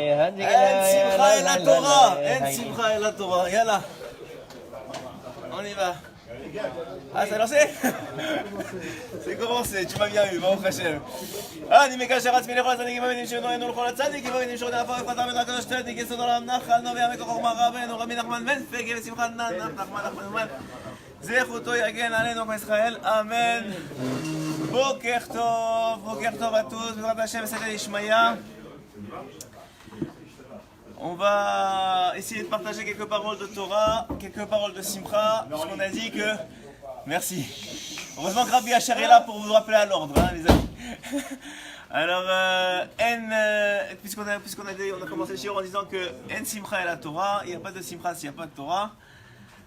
Simcha et la Torah. En Simcha et la Torah. Yalla. On y va. Ah, c'est lancé? C'est commencé, tu m'as bien eu, Baruch Hashem. אני מקשר עצמי לכל הצדיקים המבינים שנורנו לכל הצדיקים המבינים שעוד עפר ופתר מן הקדוש צדיק יסוד עולם נחל נובע מכוח חוכמה רבנו רבי נחמן בן פגה ושמחה נחמן זכותו יגן עלינו בישראל, אמן. בוקר טוב à tous, בעזרת השם, סייעתא דשמיא. On va essayer de partager quelques paroles de Torah, quelques paroles de Simcha, puisqu'on a dit que... Merci. Heureusement que Rabbi Asher est là pour vous rappeler à l'ordre, hein, les amis. Alors, puisqu'on a commencé le shiur en disant que En Simcha et la Torah, il n'y a pas de Simcha s'il n'y a pas de Torah.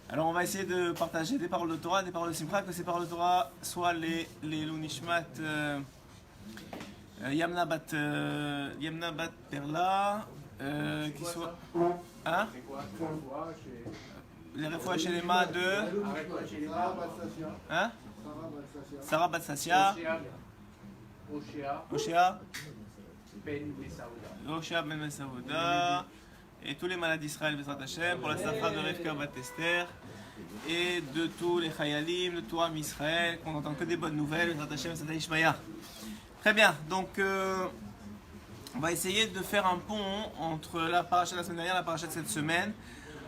Alors on va essayer de partager des paroles de Torah, des paroles de Simcha, que ces paroles de Torah soient les Lunishmat Yamna bat Perla, qui soit... Hein? Les refouach chez les mains de... Hein? Sarah bat Sassia. Oshea Ben Messaouda. Et tous les malades d'Israël, Bezrat Hashem, pour la Safra de Rivka bat Esther. Et de tous les Chayalim, de tout Am Israël, qu'on n'entend que des bonnes nouvelles, Bezrat Hashem, Siyata Dishmaya. Très bien, donc on va essayer de faire un pont entre la paracha de la semaine dernière et la paracha de cette semaine,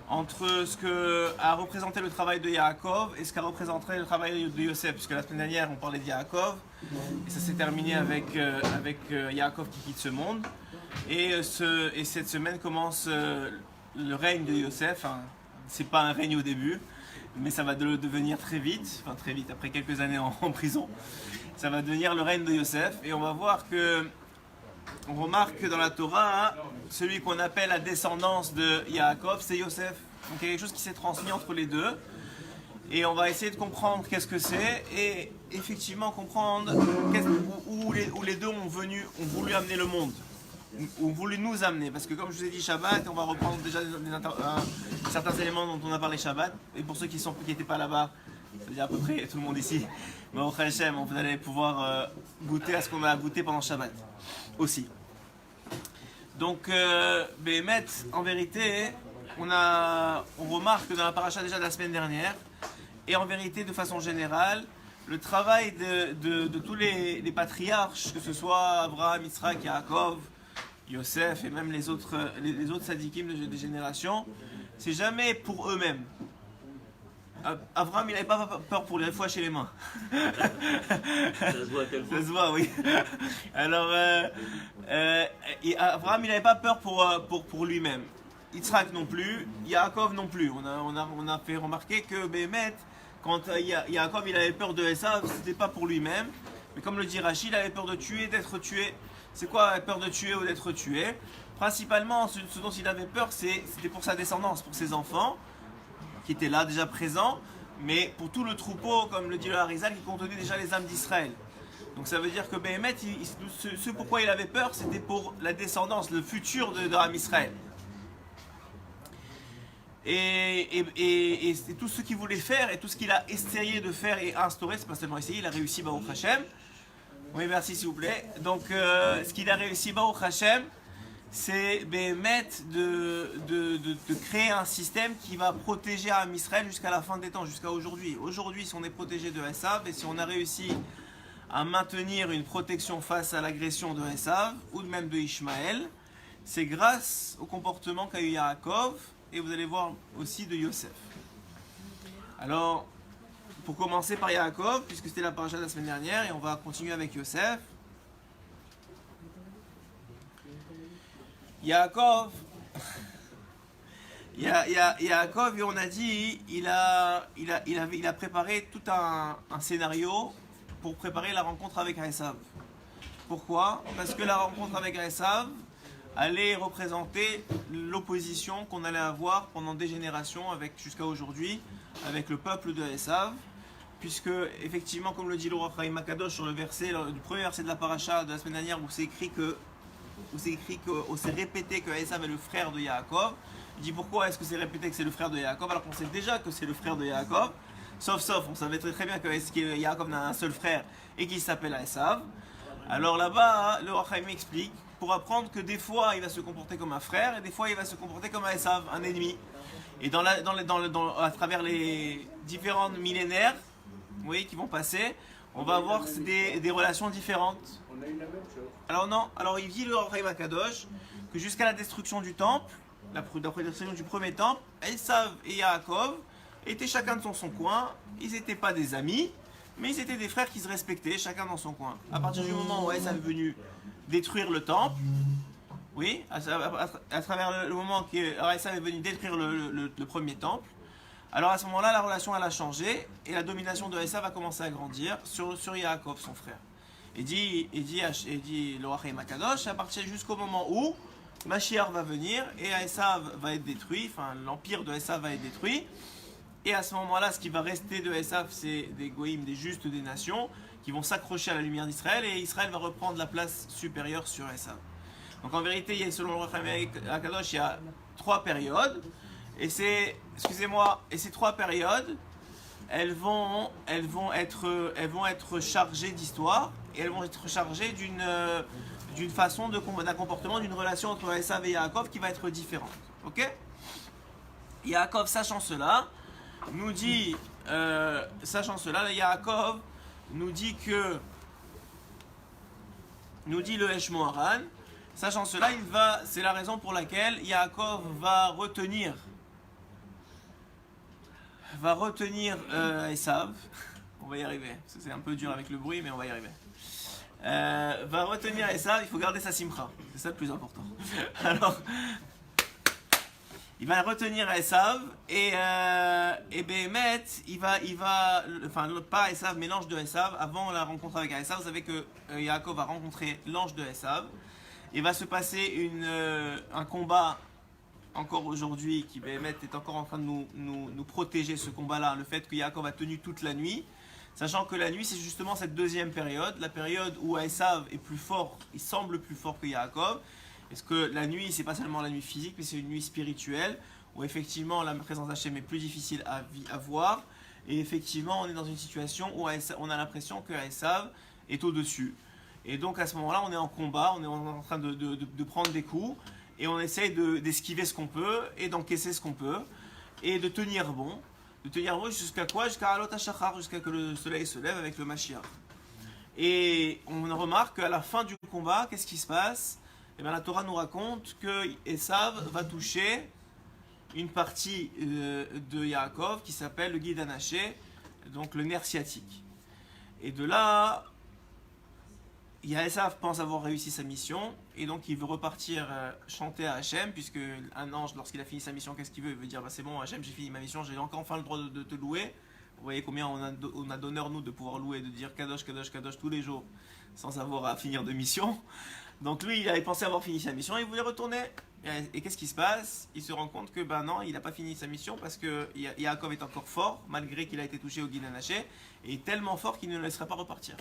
entre ce que a représenté le travail de Yaakov et ce qu'a représenté le travail de Yosef, puisque la semaine dernière on parlait de Yaakov, et ça s'est terminé avec Yaakov qui quitte ce monde, et cette semaine commence le règne de Yosef. Hein. C'est pas un règne au début, mais ça va devenir très vite, après quelques années en prison, ça va devenir le règne de Yosef, et on va voir que, on remarque que dans la Torah, celui qu'on appelle la descendance de Yaakov, c'est Yosef. Donc il y a quelque chose qui s'est transmis entre les deux, et on va essayer de comprendre qu'est-ce que c'est, et effectivement comprendre où les deux ont voulu amener le monde, ont voulu nous amener, parce que comme je vous ai dit Shabbat, on va reprendre déjà certains éléments dont on a parlé Shabbat, et pour ceux qui n'étaient pas là-bas, c'est-à-dire à peu près tout le monde ici, mais au Hashem, vous allez pouvoir goûter à ce qu'on a goûté pendant Shabbat aussi. Donc, Béhémet, en vérité, on remarque dans la paracha déjà de la semaine dernière, et en vérité de façon générale, le travail de tous les patriarches, que ce soit Abraham, Yitzhak, Yaakov, Yosef et même les autres sadikim des générations, c'est jamais pour eux-mêmes. Abraham, il n'avait pas peur pour les refouach chez les mains. Ça se voit, ça se voit, oui. Alors, Abraham, il n'avait pas peur pour lui-même. Yitzhak non plus, Yaakov non plus. On a fait remarquer que Béhémet, quand Yaakov il avait peur de Esav, c'était pas pour lui-même. Mais comme le dit Rashi, il avait peur de tuer, d'être tué. C'est quoi peur de tuer ou d'être tué? Principalement, ce dont il avait peur, c'était pour sa descendance, pour ses enfants, qui étaient là déjà présents, mais pour tout le troupeau, comme le dit le Harizal, qui contenait déjà les âmes d'Israël. Donc ça veut dire que Béhémet, ce pourquoi il avait peur, c'était pour la descendance, le futur de l'âme Israël. Et tout ce qu'il voulait faire, et tout ce qu'il a essayé de faire et instaurer, c'est pas seulement essayé, il a réussi, Baruch Hashem. Oui, merci s'il vous plaît. Donc ce qu'il a réussi, Baruch Hashem, c'est Béhémet de créer un système qui va protéger Am Israël jusqu'à la fin des temps, jusqu'à aujourd'hui. Aujourd'hui, si on est protégé de Esav, et si on a réussi à maintenir une protection face à l'agression de Esav, ou même de Ishmaël, c'est grâce au comportement qu'a eu Yaakov, et vous allez voir aussi de Yosef. Alors, pour commencer par Yaakov, puisque c'était la paracha de la semaine dernière, et on va continuer avec Yosef. Yaakov, et on a dit, il a préparé tout un scénario pour préparer la rencontre avec Esav. Pourquoi? Parce que la rencontre avec Esav allait représenter l'opposition qu'on allait avoir pendant des générations, jusqu'à aujourd'hui, avec le peuple de Esav, puisque effectivement, comme le dit le roi Chaim Akadosh sur le premier verset de la paracha de la semaine dernière, où c'est répété que Esav est le frère de Yaakov. Il dit pourquoi est-ce que c'est répété que c'est le frère de Yaakov alors qu'on sait déjà que c'est le frère de Yaakov, sauf on savait très bien que Yaakov n'a un seul frère et qu'il s'appelle Esav. Alors là-bas, le roi Chaim explique pour apprendre que des fois il va se comporter comme un frère et des fois il va se comporter comme un Esav, un ennemi. Et à travers les différents millénaires, oui, qui vont passer, on va avoir des relations différentes. On a eu la même chose. Alors non, alors il dit le Rav Akadosh que jusqu'à la destruction du temple, la destruction du premier temple, Esav et Yaakov étaient chacun dans son coin. Ils n'étaient pas des amis, mais ils étaient des frères qui se respectaient, chacun dans son coin. À partir du moment où Esav est venu détruire le temple, oui, à travers le moment que Esav est venu détruire le premier temple, alors à ce moment-là, la relation elle a changé et la domination de Esav a commencé à grandir sur Yaakov, son frère. Et dit le Rav Akadosh, à partir jusqu'au moment où Mashiach va venir et Esav va être détruit, enfin l'empire de Esav va être détruit. Et à ce moment-là, ce qui va rester de Esav, c'est des goïms, des justes des nations, qui vont s'accrocher à la lumière d'Israël, et Israël va reprendre la place supérieure sur Esav. Donc en vérité, selon le Rav Akadosh, il y a 3 périodes, et ces 3 périodes, elles vont être chargées d'histoire, et elles vont être chargées d'une façon d'un comportement, d'une relation entre Esav et Yaakov qui va être différente. Ok? Yaakov, sachant cela, nous dit, Yaakov nous dit le Hesh Moharan, sachant cela, c'est la raison pour laquelle Yaakov va retenir Esav. On va y arriver, c'est un peu dur avec le bruit, mais on va y arriver. Va retenir Esav, il faut garder sa simcha, c'est ça le plus important. Alors, il va retenir Esav et Béhémet, pas Esav, mais l'ange de Esav. Avant la rencontre avec Esav, vous savez que Yaakov va rencontrer l'ange de Esav. Il va se passer un combat encore aujourd'hui qui Béhémet est encore en train de nous protéger ce combat-là, le fait que Yaakov a tenu toute la nuit, sachant que la nuit c'est justement cette deuxième période, la période où Esav est plus fort, il semble plus fort que Yaakov. Parce que la nuit, c'est pas seulement la nuit physique, mais c'est une nuit spirituelle, où effectivement la présence d'Hachem est plus difficile à voir. Et effectivement, on est dans une situation où on a l'impression que Esav est au-dessus. Et donc à ce moment-là, on est en combat, on est en train de prendre des coups, et on essaye d'esquiver ce qu'on peut, et d'encaisser ce qu'on peut, et de tenir bon. De tenir bon jusqu'à quoi? Jusqu'à Alot HaShachar, jusqu'à que le soleil se lève avec le Mashiach. Et on remarque qu'à la fin du combat, qu'est-ce qui se passe? Et bien, la Torah nous raconte que Esav va toucher une partie de Yaakov qui s'appelle le Guid Anaché, donc le nerf sciatique. Et de là, Esav pense avoir réussi sa mission et donc il veut repartir chanter à Hachem, puisque un ange, lorsqu'il a fini sa mission, qu'est-ce qu'il veut? Il veut dire c'est bon Hachem, j'ai fini ma mission, j'ai encore enfin le droit de te louer. Vous voyez combien on a d'honneur nous de pouvoir louer, de dire Kadosh, Kadosh, Kadosh tous les jours sans avoir à finir de mission. Donc lui, il avait pensé avoir fini sa mission, il voulait retourner. Et qu'est-ce qui se passe? Il se rend compte que non, il n'a pas fini sa mission parce que Yaakov est encore fort, malgré qu'il a été touché au Guid Anaché, et tellement fort qu'il ne le laissera pas repartir.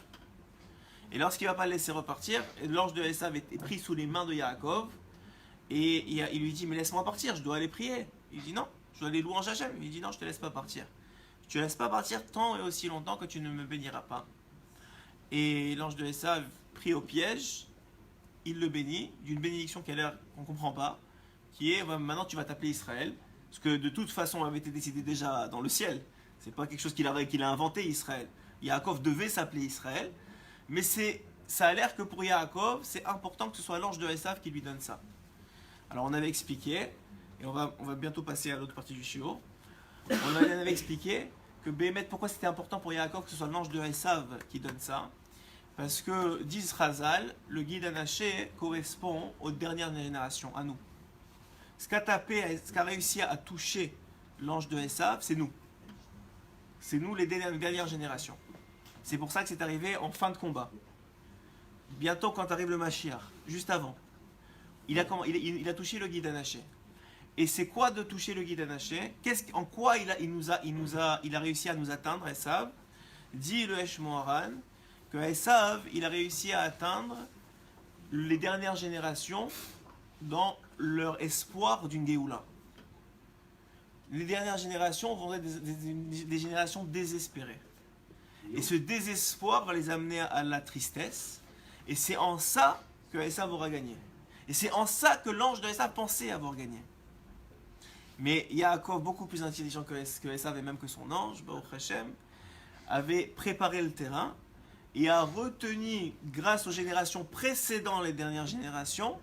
Et lorsqu'il ne va pas le laisser repartir, l'ange de Esav est pris sous les mains de Yaakov, et il lui dit, mais laisse-moi partir, je dois aller prier. Il dit non, je dois aller louer Hachem. Il dit non, je ne te laisse pas partir. Je ne te laisse pas partir tant et aussi longtemps que tu ne me béniras pas. Et l'ange de Esav, pris au piège, il le bénit d'une bénédiction qu'on ne comprend pas, qui est maintenant tu vas t'appeler Israël, parce que de toute façon avait été décidé déjà dans le ciel. C'est pas quelque chose qu'il a inventé, Israël. Yaakov devait s'appeler Israël, mais ça a l'air que pour Yaakov, c'est important que ce soit l'ange de Esav qui lui donne ça. Alors on avait expliqué, et on va bientôt passer à l'autre partie du shiur, on avait expliqué que Béhémet, pourquoi c'était important pour Yaakov que ce soit l'ange de Esav qui donne ça. Parce que, disent Chazal, le Guid Anaché correspond aux dernières générations, à nous. Ce qu'a réussi à toucher l'ange de Esav, c'est nous. C'est nous les dernières générations. C'est pour ça que c'est arrivé en fin de combat. Bientôt quand arrive le Mashiach, juste avant. Il a touché le Guid Anaché. Et c'est quoi de toucher le Guid Anaché? En quoi il a réussi à nous atteindre, Esav? Dit le Hesh Moharan, que Esav, il a réussi à atteindre les dernières générations dans leur espoir d'une Géoula. Les dernières générations vont être des générations désespérées. Et ce désespoir va les amener à la tristesse. Et c'est en ça que Esav aura gagné. Et c'est en ça que l'ange de Esav pensait avoir gagné. Mais Yaakov, beaucoup plus intelligent que Esav et même que son ange, Baruch Hashem, avait préparé le terrain et a retenu, grâce aux générations précédant les dernières générations,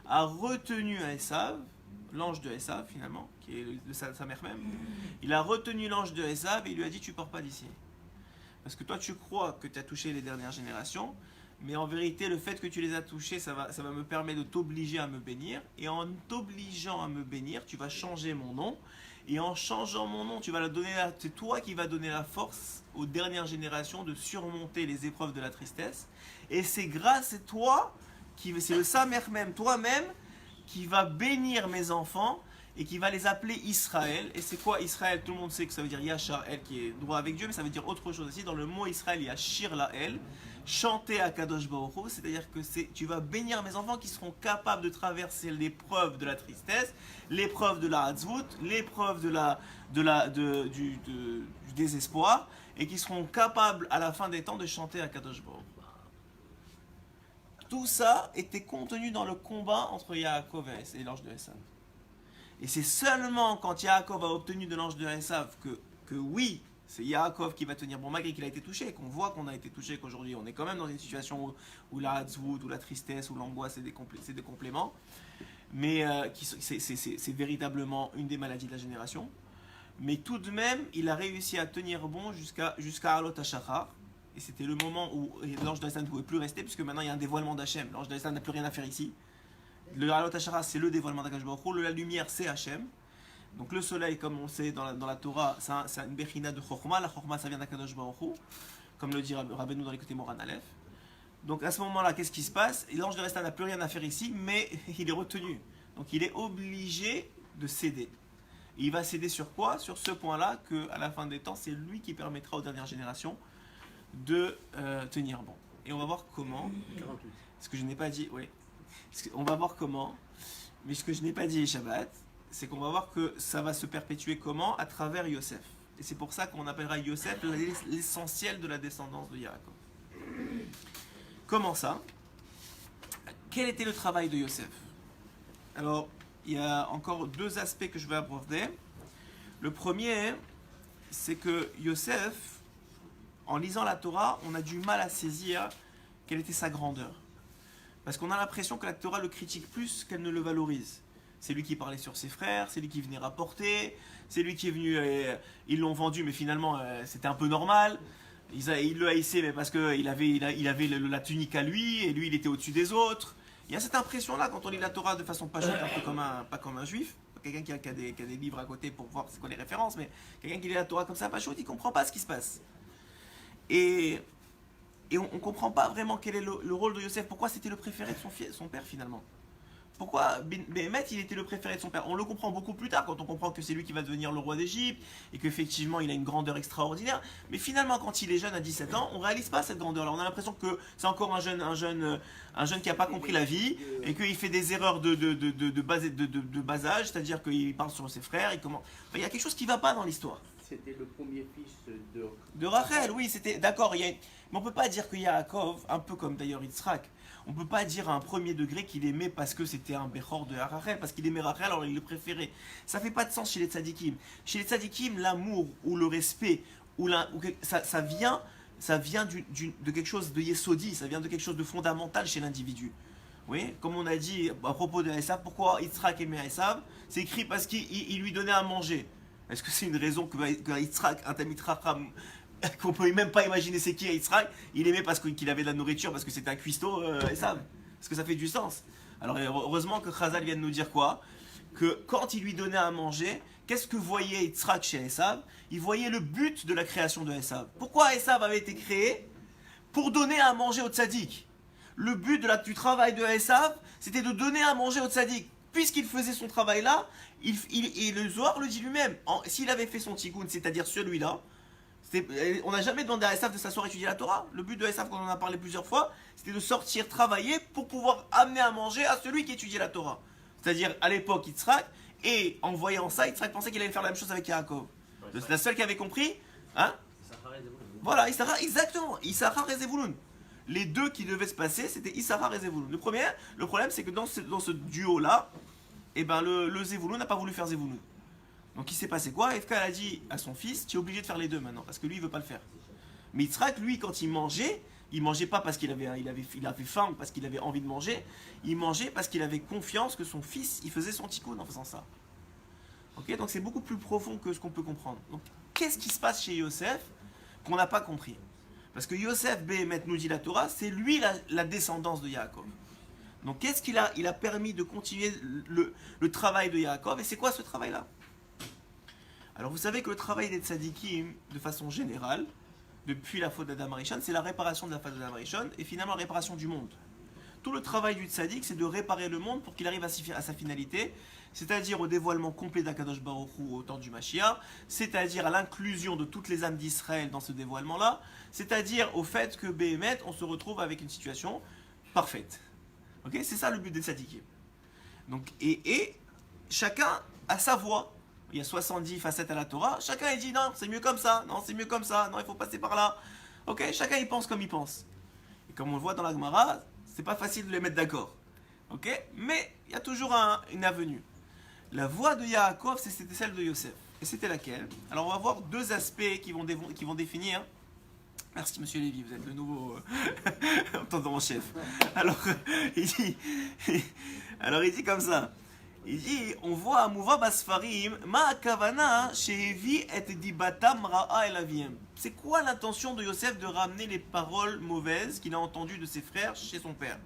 a retenu à Esav, l'ange de Esav finalement, qui est sa mère même, il a retenu l'ange de Esav et il lui a dit tu pars pas d'ici. Parce que toi tu crois que tu as touché les dernières générations, mais en vérité le fait que tu les as touchées, ça va me permettre de t'obliger à me bénir, et en t'obligeant à me bénir, tu vas changer mon nom, et en changeant mon nom, c'est toi qui vas donner la force aux dernières générations de surmonter les épreuves de la tristesse, et c'est grâce à toi, c'est le Samer même, toi-même, qui va bénir mes enfants, et qui va les appeler Israël. Et c'est quoi Israël? Tout le monde sait que ça veut dire Yachar El, qui est droit avec Dieu, mais ça veut dire autre chose aussi. Dans le mot Israël, il y a Shir Lael, chanter à Kadosh Baruch Hu, c'est-à-dire que tu vas bénir mes enfants qui seront capables de traverser l'épreuve de la tristesse, l'épreuve de la Hatzvut, l'épreuve du désespoir, et qui seront capables à la fin des temps de chanter à Kadosh Baruch Hu. Tout ça était contenu dans le combat entre Yaakov et l'ange de Esav. Et c'est seulement quand Yaakov a obtenu de l'ange de Esav que oui, c'est Yaakov qui va tenir bon, malgré qu'il a été touché, qu'on voit qu'on a été touché, qu'aujourd'hui on est quand même dans une situation où la hatzvut, où la tristesse, où l'angoisse, c'est des compléments, mais c'est véritablement une des maladies de la génération. Mais tout de même, il a réussi à tenir bon jusqu'à Alot HaShachar, et c'était le moment où l'ange d'Esav ne pouvait plus rester, puisque maintenant il y a un dévoilement d'Hachem. L'ange d'Esav n'a plus rien à faire ici. Le Alot HaShachar, c'est le dévoilement d'Akadosh Baruch Hu, la lumière, c'est Hachem. Donc le soleil, comme on sait dans la Torah, c'est une bechina de Chokhmah. La Chokhmah, ça vient d'Akadosh Baruch Hu, comme le dit Rabbeinu dans l'écouté Moran Aleph. Donc à ce moment-là, qu'est-ce qui se passe? L'ange de Esav n'a plus rien à faire ici, mais il est retenu. Donc il est obligé de céder. Et il va céder sur quoi? Sur ce point-là, qu'à la fin des temps, c'est lui qui permettra aux dernières générations de tenir bon. Et on va voir comment. 48. Ce que je n'ai pas dit, oui. On va voir comment. Mais ce que je n'ai pas dit Shabbat, c'est qu'on va voir que ça va se perpétuer comment? À travers Yosef. Et c'est pour ça qu'on appellera Yosef l'essentiel de la descendance de Yaakov. Comment ça? Quel était le travail de Yosef? Alors, il y a encore deux aspects que je vais aborder. Le premier, c'est que Yosef, en lisant la Torah, on a du mal à saisir quelle était sa grandeur. Parce qu'on a l'impression que la Torah le critique plus qu'elle ne le valorise. C'est lui qui parlait sur ses frères, c'est lui qui venait rapporter, c'est lui qui est venu, ils l'ont vendu, mais finalement c'était un peu normal. Ils le haïssaient, mais parce qu'il avait la tunique à lui, et lui il était au-dessus des autres. Il y a cette impression-là quand on lit la Torah de façon pas un peu pas comme un juif, quelqu'un qui a des livres à côté pour voir c'est quoi les références, mais quelqu'un qui lit la Torah comme ça, pas chaud, il ne comprend pas ce qui se passe. Et on ne comprend pas vraiment quel est le rôle de Yosef. Pourquoi c'était le préféré de son père finalement? Pourquoi Béhémet il était le préféré de son père? On le comprend beaucoup plus tard quand on comprend que c'est lui qui va devenir le roi d'Égypte et qu'effectivement il a une grandeur extraordinaire. Mais finalement quand il est jeune à 17 ans, on ne réalise pas cette grandeur-là. On a l'impression que c'est encore un jeune qui n'a pas compris la vie et qu'il fait des erreurs de bas âge, c'est-à-dire qu'il parle sur ses frères. Il y a quelque chose qui ne va pas dans l'histoire. C'était le premier fils de Rachel, oui, c'était d'accord. Mais on ne peut pas dire que Yaakov, un peu comme d'ailleurs Yitzhak, on ne peut pas dire à un premier degré qu'il aimait parce que c'était un Bechor de Rachel, parce qu'il aimait Rachel, alors il le préférait. Ça ne fait pas de sens chez les tzadikim. Chez les tzadikim, l'amour ou le respect, ça vient de quelque chose de yesodi, ça vient de quelque chose de fondamental chez l'individu. Oui, comme on a dit à propos de Esav, pourquoi Yitzhak aimait Esav? C'est écrit parce qu'il lui donnait à manger. Est-ce que c'est une raison que Yitzhak, un Tamid Chacham, qu'on peut même pas imaginer c'est qui Yitzhak, il aimait parce qu'il avait de la nourriture, parce que c'était un cuistot, Esav? Est-ce que ça fait du sens? Alors heureusement que Chazal vient de nous dire quoi? Que quand il lui donnait à manger, qu'est-ce que voyait Yitzhak chez Esav? Il voyait le but de la création de Esav. Pourquoi Esav avait été créé? Pour donner à manger au tzaddik. Le but du travail de Esav, c'était de donner à manger au tzaddik. Puisqu'il faisait son travail là, et le Zohar le dit lui-même, s'il avait fait son tikkun, c'est-à-dire celui-là, on n'a jamais demandé à Esav de s'asseoir et étudier la Torah. Le but de Esav, quand on en a parlé plusieurs fois, c'était de sortir, travailler pour pouvoir amener à manger à celui qui étudiait la Torah. C'est-à-dire à l'époque Yitzhak, et en voyant ça, Yitzhak pensait qu'il allait faire la même chose avec Yaakov. C'est la seule qui avait compris, hein? Voilà, Issachar, exactement, Issachar et Zevulun. les deux qui devaient se passer, c'était Issachar et Zevulun. Le problème, c'est que dans ce duo-là, eh ben, le Zevulun n'a pas voulu faire Zevulun. Donc il s'est passé quoi? Rivka a dit à son fils, tu es obligé de faire les deux maintenant, parce que lui, il veut pas le faire. Mais Yitzhak, lui, quand il mangeait pas parce qu'il avait faim ou parce qu'il avait envie de manger, il mangeait parce qu'il avait confiance que son fils, il faisait son tikkun en faisant ça. Ok, donc c'est beaucoup plus profond que ce qu'on peut comprendre. Donc qu'est-ce qui se passe chez Yosef qu'on n'a pas compris? Parce que Yosef Behemet nous dit la Torah, c'est lui la descendance de Yaakov. Donc qu'est-ce qu'il a? Il a permis de continuer le travail de Yaakov. Et c'est quoi ce travail-là? Alors vous savez que le travail des tzadikim, de façon générale, depuis la faute d'Adam Arishon, c'est la réparation de la faute d'Adam Arishon et finalement la réparation du monde. Tout le travail du tzadik, c'est de réparer le monde pour qu'il arrive à sa finalité, c'est-à-dire au dévoilement complet d'Akadosh Baruch Hu au temps du Mashiach, c'est-à-dire à l'inclusion de toutes les âmes d'Israël dans ce dévoilement-là, c'est-à-dire au fait que Béhémet, on se retrouve avec une situation parfaite. Okay, c'est ça le but des tzadikim. Donc, et chacun a sa voix. Il y a 70 facettes à la Torah, chacun il dit non, c'est mieux comme ça, non, c'est mieux comme ça, non, il faut passer par là. Ok, chacun il pense comme il pense. Et comme on le voit dans la Gemara, c'est pas facile de les mettre d'accord. Ok, mais il y a toujours une avenue. La voix de Yaakov, c'était celle de Yosef. Et c'était laquelle? Alors on va voir deux aspects qui vont définir. Merci Monsieur Lévy, vous êtes le nouveau entendant en chef. Alors il dit comme ça. Il dit, on voit à Mouva Basfarim, Ma Kavana, Shehevi et Dibatam Ra'a El Aviem. C'est quoi l'intention de Yosef de ramener les paroles mauvaises qu'il a entendues de ses frères chez son père?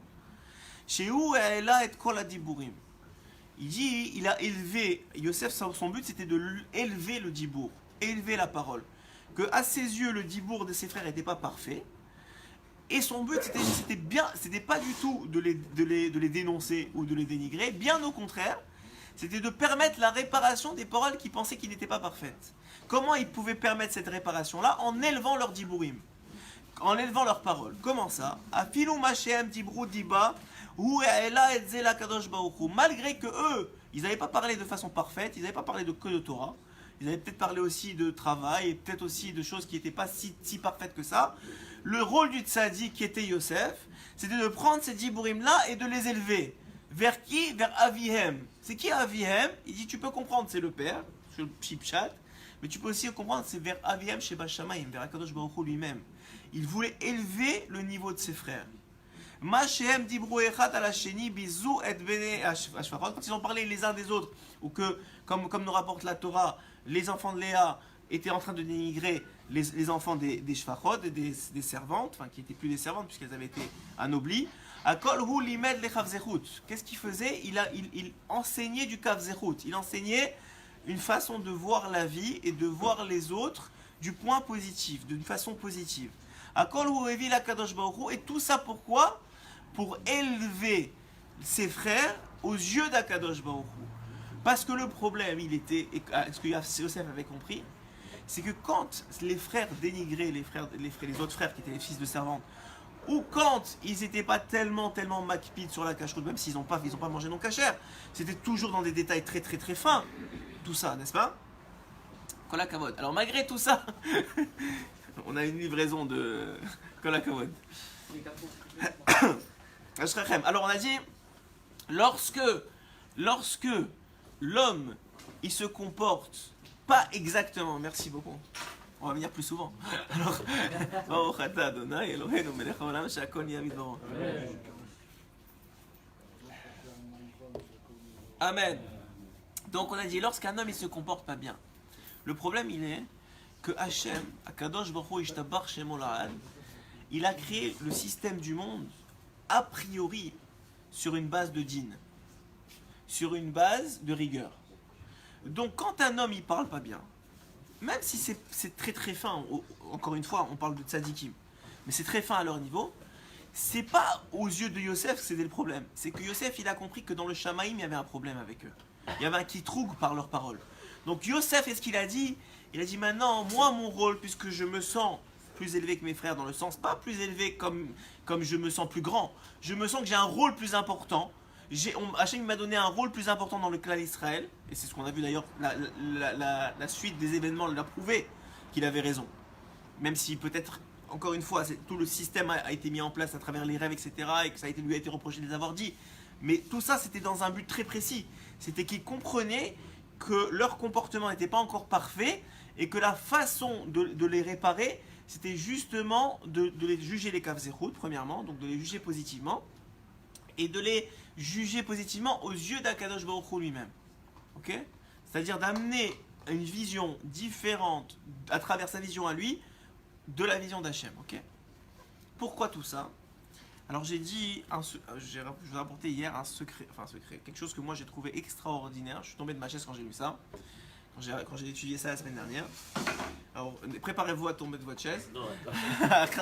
Shehu E'ela et Kol Adiburim. Il dit, il a élevé, Yosef, son but c'était de élever le dibour, élever la parole. Que à ses yeux, le dibour de ses frères n'était pas parfait. Et son but, c'était pas du tout de les dénoncer ou de les dénigrer, bien au contraire, c'était de permettre la réparation des paroles qu'ils pensaient qu'ils n'étaient pas parfaites. Comment ils pouvaient permettre cette réparation-là? En élevant leur dibourim, en élevant leurs paroles. Comment ça? Afilou machem dibrou diba, ou ela et zela kadosh baruchu. Malgré que eux, ils n'avaient pas parlé de façon parfaite, ils n'avaient pas parlé que de Torah, ils avaient peut-être parlé aussi de travail, et peut-être aussi de choses qui n'étaient pas si parfaites que ça. Le rôle du tzaddik qui était Yosef, c'était de prendre ces dibourim-là et de les élever. Vers qui? Vers Avihem. C'est qui Avihem? Il dit, tu peux comprendre, c'est le père, c'est le pshipshat, mais tu peux aussi comprendre, c'est vers Avihem chez Bashamayim, vers Akadosh Baruch Hu lui-même. Il voulait élever le niveau de ses frères. Mashem dibru echat ala sheni bizou et bene ashfarot. Quand ils ont parlé les uns des autres, ou que, comme nous rapporte la Torah, les enfants de Léa étaient en train de dénigrer les enfants des shfarot, des servantes, enfin qui n'étaient plus des servantes puisqu'elles avaient été anoblies. Qu'est-ce qu'il faisait? Il enseignait du kavzerut. Il enseignait une façon de voir la vie et de voir les autres du point positif, d'une façon positive. Et tout ça pourquoi? Pour élever ses frères aux yeux d'Akadosh Baruch Hu. Parce que le problème, il était, et ce que Yosef avait compris, c'est que quand les frères dénigraient les autres frères qui étaient les fils de servantes, ou quand ils n'étaient pas tellement makpid sur la cacheroute, même s'ils n'ont pas mangé non cachère, c'était toujours dans des détails très fins, tout ça, n'est-ce pas? Kol hakavod. Alors malgré tout ça, on a une livraison de Kol hakavod. Alors on a dit, lorsque l'homme il se comporte pas exactement, merci beaucoup. On va venir plus souvent. Alors, Amen. Donc on a dit, lorsqu'un homme il se comporte pas bien, le problème il est que Hachem, Akadosh Baruch Hu Ishtabach Shemo La'ad, il a créé le système du monde a priori sur une base de din, sur une base de rigueur. Donc quand un homme il parle pas bien, même si c'est très fin, encore une fois, on parle de tzadikim, mais c'est très fin à leur niveau, c'est pas aux yeux de Yosef que c'était le problème. C'est que Yosef, il a compris que dans le Shamaïm, il y avait un problème avec eux. Il y avait un kitroug par leurs paroles. Donc Yosef, est-ce qu'il a dit? Il a dit maintenant, moi, mon rôle, puisque je me sens plus élevé que mes frères, dans le sens, pas plus élevé comme je me sens plus grand, je me sens que j'ai un rôle plus important. Hachem m'a donné un rôle plus important dans le clan d'Israël, et c'est ce qu'on a vu d'ailleurs, la suite des événements l'a prouvé qu'il avait raison. Même si peut-être encore une fois, tout le système a été mis en place à travers les rêves, etc. Et que ça lui a été reproché de les avoir dit. Mais tout ça, c'était dans un but très précis. C'était qu'ils comprenaient que leur comportement n'était pas encore parfait et que la façon de les réparer, c'était justement de les juger les kafzérout, premièrement, donc de les juger positivement, et de les juger positivement aux yeux d'Akadosh Baruch Hu lui-même. Ok ? C'est-à-dire d'amener une vision différente à travers sa vision à lui de la vision d'Hachem. Ok ? Pourquoi tout ça ? Alors j'ai dit, je vous ai apporté hier un secret, quelque chose que moi j'ai trouvé extraordinaire. Je suis tombé de ma chaise quand j'ai lu ça, quand j'ai étudié ça la semaine dernière. Alors préparez-vous à tomber de votre chaise,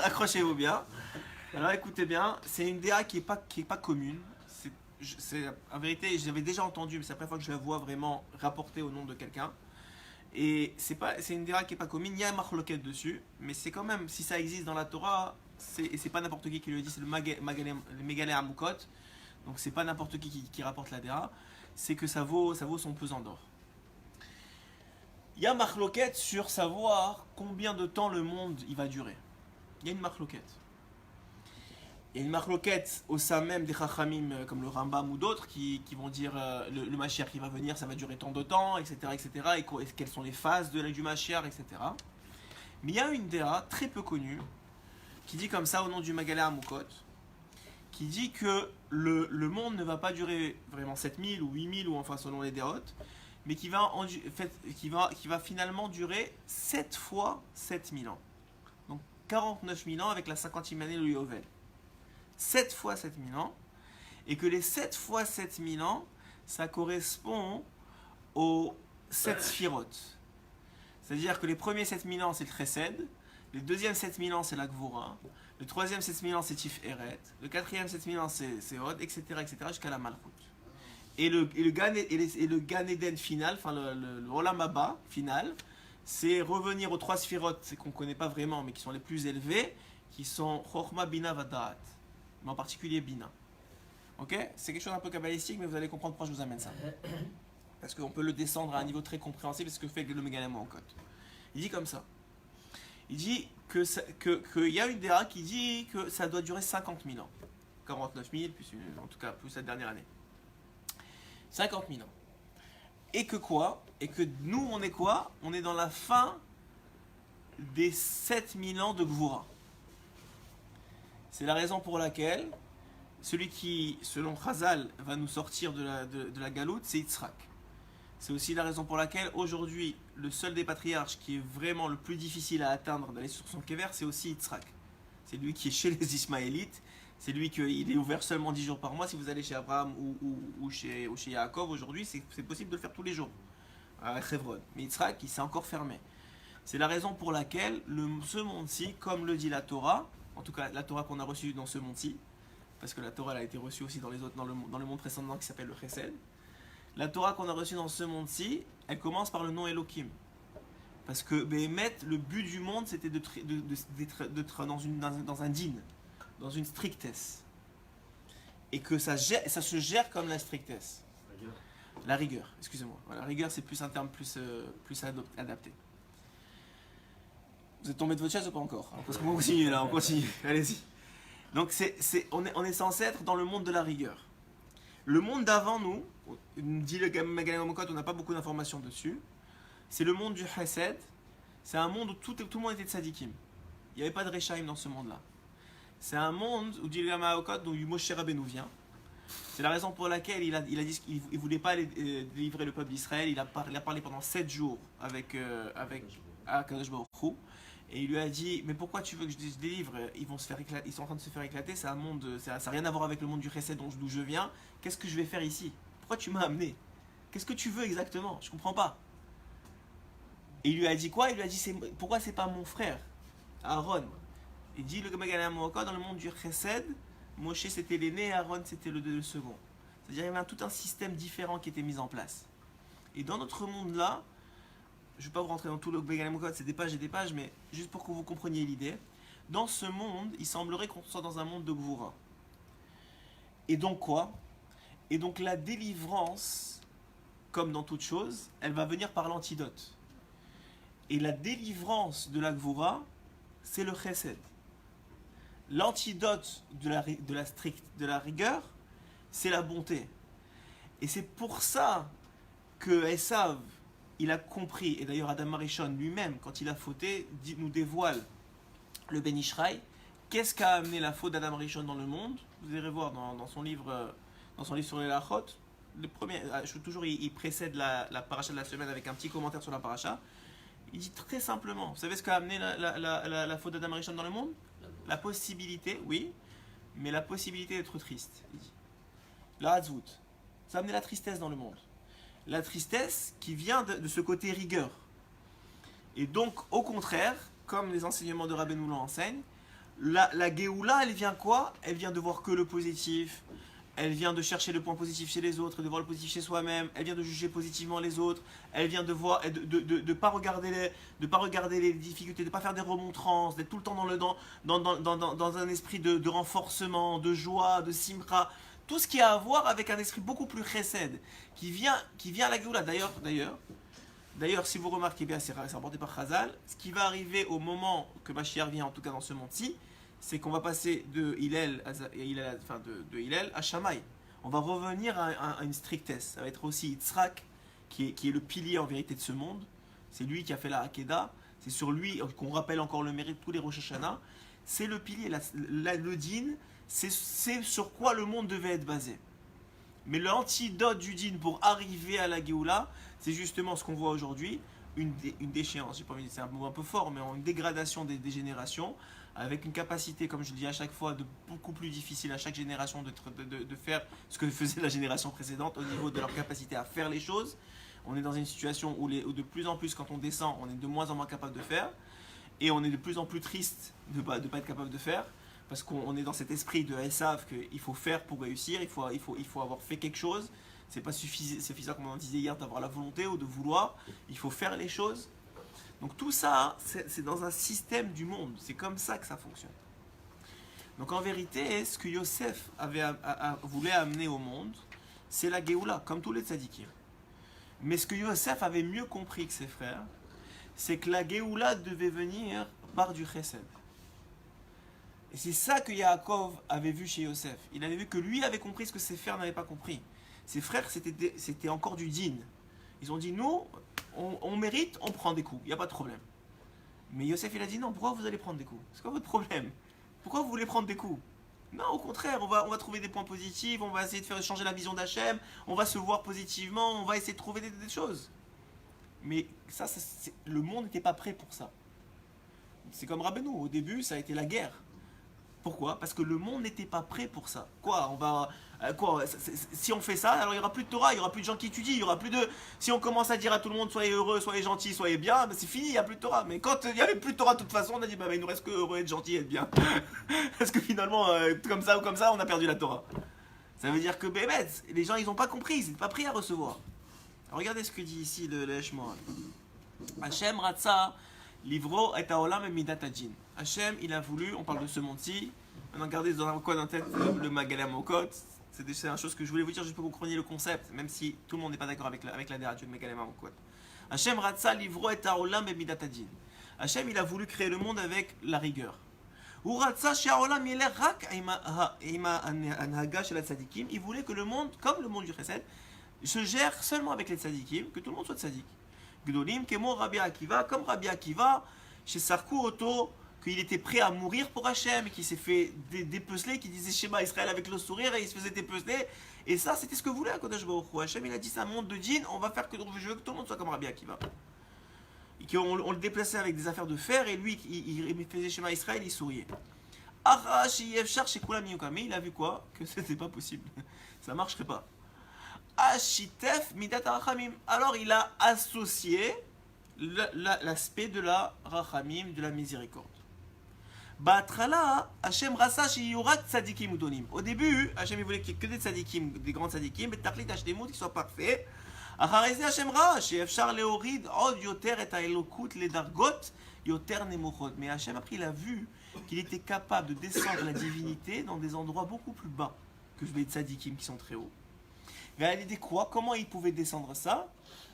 accrochez-vous bien. Alors écoutez bien, c'est une DA qui est pas commune. En vérité, je l'avais déjà entendu, mais c'est la première fois que je la vois vraiment rapportée au nom de quelqu'un. Et c'est une DA qui est pas commune. Il y a un machloket dessus, mais c'est quand même, si ça existe dans la Torah. Et c'est pas n'importe qui le dit, c'est le Megalé Amukot, donc c'est pas n'importe qui rapporte la DA, c'est que ça vaut son pesant d'or. Il y a marloquette sur savoir combien de temps le monde il va durer. Il y a une marloquette. Il y a une marloquette au sein même des Chachamim comme le Rambam ou d'autres qui vont dire le Mashiach qui va venir, ça va durer tant de temps, etc. et quelles sont les phases du Mashiach, etc. Mais il y a une DA très peu connue qui dit comme ça au nom du Magalé Amukot, qui dit que le monde ne va pas durer vraiment 7000 ou 8000 ou enfin selon les dérotes, mais qui va finalement durer 7 fois 7000 ans. Donc 49 000 ans avec la 50e année de Yovel. 7 fois 7000 ans, et que les 7 fois 7000 ans, ça correspond aux 7 sphirotes. C'est-à-dire que les premiers 7000 ans c'est le Chesed, le deuxième 7000 ans c'est la Gvura, le troisième 7000 ans c'est Tif Eret, le quatrième 7000 ans c'est Hod, etc. jusqu'à la Malchut. Et le Gan Eden final, enfin le Olam Haba final, c'est revenir aux 3 sphirotes qu'on ne connaît pas vraiment mais qui sont les plus élevés, qui sont Chochma, Bina, Vadaat, mais en particulier Bina. Ok ? C'est quelque chose un peu kabbalistique, mais vous allez comprendre pourquoi je vous amène ça. Parce qu'on peut le descendre à un niveau très compréhensible, c'est ce que fait le Megalé Amukot. Il dit comme ça. Il dit qu'il y a une DA qui dit que ça doit durer 50 000 ans. 49 000, en tout cas, plus cette dernière année. 50 000 ans. Et que quoi ? Et que nous, on est quoi ? On est dans la fin des 7 000 ans de Gvura. C'est la raison pour laquelle celui qui, selon Chazal, va nous sortir de la galoute, c'est Yitzhak. C'est aussi la raison pour laquelle aujourd'hui, le seul des patriarches qui est vraiment le plus difficile à atteindre d'aller sur son kever, c'est aussi Yitzhak. C'est lui qui est chez les Ismaélites, c'est lui qui est ouvert seulement 10 jours par mois. Si vous allez chez Abraham ou chez Yaakov aujourd'hui, c'est possible de le faire tous les jours, à Hebron. Mais Yitzhak, il s'est encore fermé. C'est la raison pour laquelle ce monde-ci, comme le dit la Torah, en tout cas la Torah qu'on a reçue dans ce monde-ci, parce que la Torah elle a été reçue aussi dans le monde précédent qui s'appelle le Chesed, la Torah qu'on a reçue dans ce monde-ci, elle commence par le nom Elohim. Parce que Béhémet, le but du monde, c'était d'être dans un din, dans une strictesse. Et que ça se gère comme la strictesse. La rigueur, excusez-moi. La rigueur, c'est plus un terme plus adapté. Vous êtes tombé de votre chaise ou pas encore ? Parce qu'on continue là, on continue. Allez-y. Donc on est censé être dans le monde de la rigueur. Le monde d'avant nous, dit le Megalé Amukot, on n'a pas beaucoup d'informations dessus. C'est le monde du Chesed. C'est un monde où tout le monde était tzadikim. Il n'y avait pas de Rechaim dans ce monde-là. C'est un monde où dit le Megalé Amukot, d'où Moshe Rabbeinu vient. C'est la raison pour laquelle il a dit qu'il ne voulait pas délivrer le peuple d'Israël. Il a parlé pendant 7 jours avec Akadosh Baruch Hu. Et il lui a dit, mais pourquoi tu veux que je délivre ? Ils sont en train de se faire éclater, c'est un monde, ça n'a rien à voir avec le monde du Chesed d'où je viens. Qu'est-ce que je vais faire ici ? Pourquoi tu m'as amené ? Qu'est-ce que tu veux exactement ? Je ne comprends pas. Et il lui a dit quoi ? Il lui a dit, pourquoi c'est pas mon frère, Aaron ? Il dit, le Megalé Amukot, dans le monde du Chesed, Moshe c'était l'aîné, Aaron c'était le second. C'est-à-dire qu'il y avait tout un système différent qui était mis en place. Et dans notre monde-là, je ne vais pas vous rentrer dans tout le Megalé Amukot, c'est des pages et des pages, mais juste pour que vous compreniez l'idée, dans ce monde, il semblerait qu'on soit dans un monde de Gvura. Et donc quoi ? Et donc la délivrance, comme dans toute chose, elle va venir par l'antidote. Et la délivrance de la Gvura, c'est le Chesed. l'antidote de la rigueur, c'est la bonté. Et c'est pour ça que Esav, il a compris, et d'ailleurs Adam Arishon lui-même, quand il a fauté, nous dévoile le Ben Ishraï. Qu'est-ce qu'a amené la faute d'Adam Arishon dans le monde? Vous irez voir dans son livre sur les Lachot. Le premier, il précède la paracha de la semaine avec un petit commentaire sur la paracha. Il dit très simplement, vous savez ce qu'a amené la faute d'Adam Arishon dans le monde? La possibilité, oui, mais la possibilité d'être triste. Il dit. La Hatzvout. Ça a amené la tristesse dans le monde. La tristesse qui vient de ce côté rigueur. Et donc, au contraire, comme les enseignements de Rabbeinu l'enseignent, la Géoula, elle vient quoi? Elle vient de voir que le positif. Elle vient de chercher le point positif chez les autres, de voir le positif chez soi-même. Elle vient de juger positivement les autres. Elle vient de voir, de pas regarder les difficultés, de pas faire des remontrances, d'être tout le temps dans un esprit de renforcement, de joie, de simra. Tout ce qui a à voir avec un esprit beaucoup plus chesed, qui vient à la Géoula. D'ailleurs, si vous remarquez bien, c'est rapporté par Chazal, ce qui va arriver au moment que Mashiach vient, en tout cas dans ce monde-ci, c'est qu'on va passer de Hillel à Shammai. On va revenir à une strictesse. Ça va être aussi Yitzhak, qui est le pilier en vérité de ce monde. C'est lui qui a fait la Hakeda. C'est sur lui qu'on rappelle encore le mérite de tous les Rosh Hashanah. C'est le pilier, le din, c'est sur quoi le monde devait être basé. Mais l'antidote du din pour arriver à la Géoula, c'est justement ce qu'on voit aujourd'hui, une déchéance, j'ai pas envie de dire, c'est un mot un peu fort, mais une dégradation des générations, avec une capacité, comme je le dis à chaque fois, de beaucoup plus difficile à chaque génération de faire ce que faisait la génération précédente au niveau de leur capacité à faire les choses. On est dans une situation où de plus en plus, quand on descend, on est de moins en moins capable de faire, et on est de plus en plus triste de ne pas être capable de faire, parce qu'on est dans cet esprit de Esav qu'il faut faire pour réussir, il faut avoir fait quelque chose. C'est pas suffisant, comme on disait hier, d'avoir la volonté ou de vouloir. Il faut faire les choses. Donc tout ça, c'est dans un système du monde. C'est comme ça que ça fonctionne. Donc en vérité, ce que Yosef voulait amener au monde, c'est la Géoula, comme tous les tzadikim. Mais ce que Yosef avait mieux compris que ses frères, c'est que la Géoula devait venir par du chesed. Et c'est ça que Yaakov avait vu chez Yosef. Il avait vu que lui avait compris ce que ses frères n'avaient pas compris. Ses frères, c'était encore du din. Ils ont dit, nous, on mérite, on prend des coups, il n'y a pas de problème. Mais Yosef, il a dit, non, pourquoi vous allez prendre des coups? C'est quoi votre problème? Pourquoi vous voulez prendre des coups? Non, au contraire, on va trouver des points positifs, on va essayer de faire changer la vision d'Hachem, on va se voir positivement, on va essayer de trouver des choses. Mais le monde n'était pas prêt pour ça. C'est comme Rabbeinu, au début, ça a été la guerre. Pourquoi? Parce que le monde n'était pas prêt pour ça. Si on fait ça, alors il n'y aura plus de Torah, il n'y aura plus de gens qui étudient, il y aura plus de... Si on commence à dire à tout le monde, soyez heureux, soyez gentils, soyez bien, ben c'est fini, il n'y a plus de Torah. Mais quand il n'y avait plus de Torah de toute façon, on a dit, il nous reste que heureux, être gentil, être bien. Parce que finalement, comme ça ou comme ça, on a perdu la Torah. Ça veut dire que, les gens, ils n'ont pas compris, ils n'étaient pas prêts à recevoir. Alors, regardez ce que dit ici le Eshmoa. Hachem Ratsa, Livro et Haolam et Midat Hadin. Hachem, il a voulu, on parle de ce monde-ci. Maintenant, gardez dans la tête le Magalé Amokot. C'est une chose que je voulais vous dire juste pour que vous compreniez le concept, même si tout le monde n'est pas d'accord avec la déradio de Magalé Amokot. Hachem Ratsa, Livro et Haolam et Midat Hadin. Hachem, il a voulu créer le monde avec la rigueur. Il voulait que le monde, comme le monde du Chesed, se gère seulement avec les tzadikim, que tout le monde soit tzadik. Gdolim, Kemo, Rabbi Akiva, comme Rabbi Akiva, chez Sarkou Oto, qu'il était prêt à mourir pour Hachem, et qu'il s'est fait dépeceler, qu'il disait Shema Israël avec le sourire, et il se faisait dépeceler. Et ça, c'était ce que voulait Kodesh Baruch Hu. Hachem, il a dit, c'est un monde de djinn, je veux que tout le monde soit comme Rabbi Akiva. Et qu'on le déplaçait avec des affaires de fer, et lui, il faisait Shema Israël, il souriait. Mais il a vu quoi? Que c'était pas possible. Ça marcherait pas. Ashitef midat rachamim. Alors il a associé l'aspect de la rachamim, de la miséricorde. Batrala, Hachem rasa sheyurat tzadikim udonim. Au début, Hachem il voulait qu'il y ait que des tzadikim, des grands tzadikim, mais tachlit hashlemut qui soient parfaits. Achareze Hachem ra, sheyefshar leorid od yoter et haelokut ledargot yoter nemochot. Mais Hachem après il a vu qu'il était capable de descendre la divinité dans des endroits beaucoup plus bas que les tzadikim qui sont très hauts. Et à l'idée quoi? Comment il pouvait descendre ça?